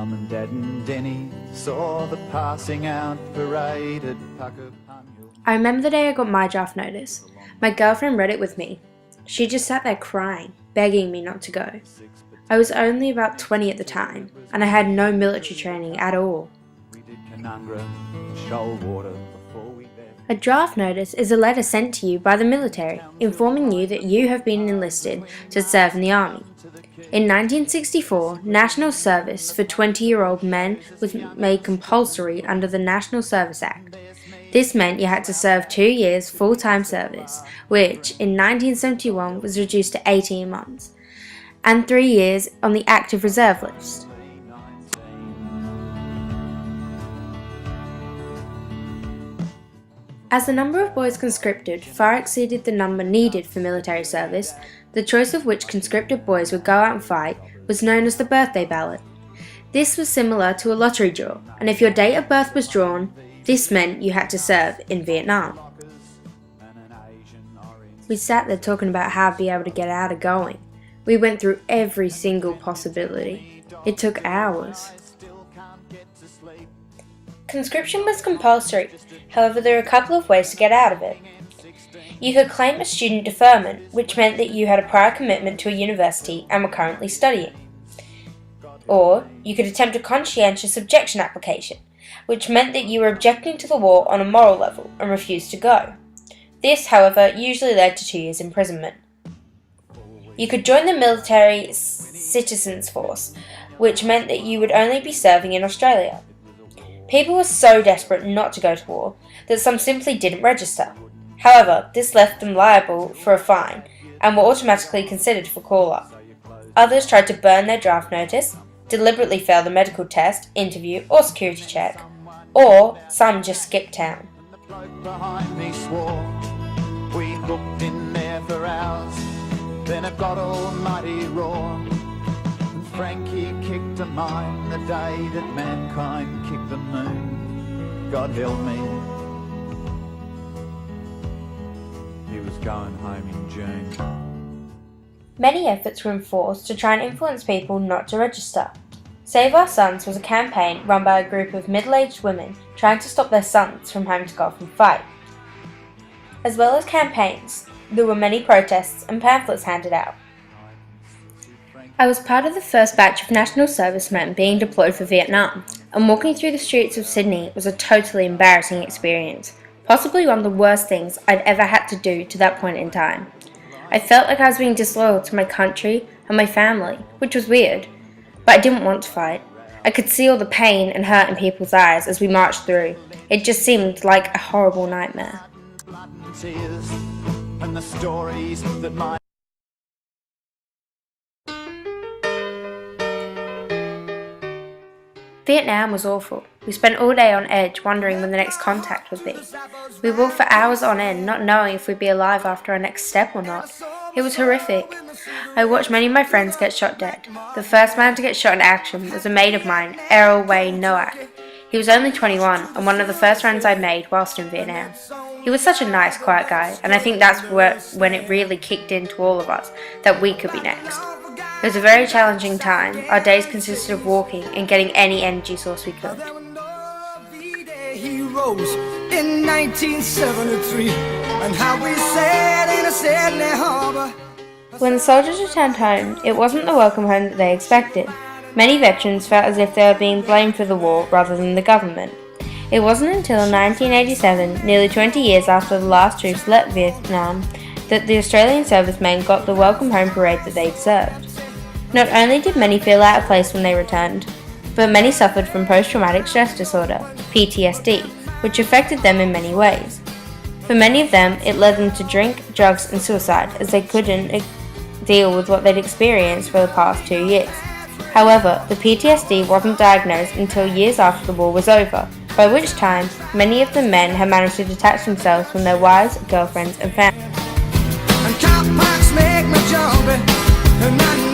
Mum and Dad and Denny saw the passing out parade at Puckapunyal. I remember the day I got my draft notice. My girlfriend read it with me. She just sat there crying, begging me not to go. I was only about 20 at the time, and I had no military training at all. We did Canungra, Shoalwater before we left. A draft notice is a letter sent to you by the military, informing you that you have been enlisted to serve in the army. In 1964, national service for 20-year-old men was made compulsory under the National Service Act. This meant you had to serve 2 years full-time service, which in 1971 was reduced to 18 months, and 3 years on the active reserve list. As the number of boys conscripted far exceeded the number needed for military service, the choice of which conscripted boys would go out and fight was known as the birthday ballot. This was similar to a lottery draw, and if your date of birth was drawn, this meant you had to serve in Vietnam. We sat there talking about how to be able to get out of going. We went through every single possibility. It took hours. Conscription was compulsory, however there were a couple of ways to get out of it. You could claim a student deferment, which meant that you had a prior commitment to a university and were currently studying. Or you could attempt a conscientious objection application, which meant that you were objecting to the war on a moral level and refused to go. This, however, usually led to 2 years imprisonment. You could join the military citizens force, which meant that you would only be serving in Australia. People were so desperate not to go to war that some simply didn't register. However, this left them liable for a fine and were automatically considered for call-up. Others tried to burn their draft notice, deliberately fail the medical test, interview or security check, or some just skipped town. The bloke behind me swore. We looked in there for hours, then it got almighty roar. And Frankie kicked a mine the day that mankind kicked the moon. God help me. He was going home in June. Many efforts were enforced to try and influence people not to register. Save Our Sons was a campaign run by a group of middle-aged women trying to stop their sons from having to go off and fight. As well as campaigns, there were many protests and pamphlets handed out. I was part of the first batch of national servicemen being deployed for Vietnam, and walking through the streets of Sydney was a totally embarrassing experience, possibly one of the worst things I'd ever had to do to that point in time. I felt like I was being disloyal to my country and my family, which was weird, but I didn't want to fight. I could see all the pain and hurt in people's eyes as we marched through. It just seemed like a horrible nightmare. Blood and tears, and the stories that my Vietnam was awful. We spent all day on edge wondering when the next contact would be. We walked for hours on end not knowing if we'd be alive after our next step or not. It was horrific. I watched many of my friends get shot dead. The first man to get shot in action was a mate of mine, Errol Wayne Noack. He was only 21 and one of the first friends I made whilst in Vietnam. He was such a nice, quiet guy, and I think that's when it really kicked into all of us that we could be next. It was a very challenging time. Our days consisted of walking and getting any energy source we could. Heroes in 1973, and how we sailed in a Sydney harbor. When the soldiers returned home, it wasn't the welcome home that they expected. Many veterans felt as if they were being blamed for the war rather than the government. It wasn't until 1987, nearly 20 years after the last troops left Vietnam, that the Australian servicemen got the welcome home parade that they deserved. Not only did many feel out of place when they returned, but many suffered from post-traumatic stress disorder, PTSD, which affected them in many ways. For many of them, it led them to drink, drugs and suicide as they couldn't deal with what they'd experienced for the past 2 years. However, the PTSD wasn't diagnosed until years after the war was over, by which time many of the men had managed to detach themselves from their wives, girlfriends and families. And car parks make me jumpy, and I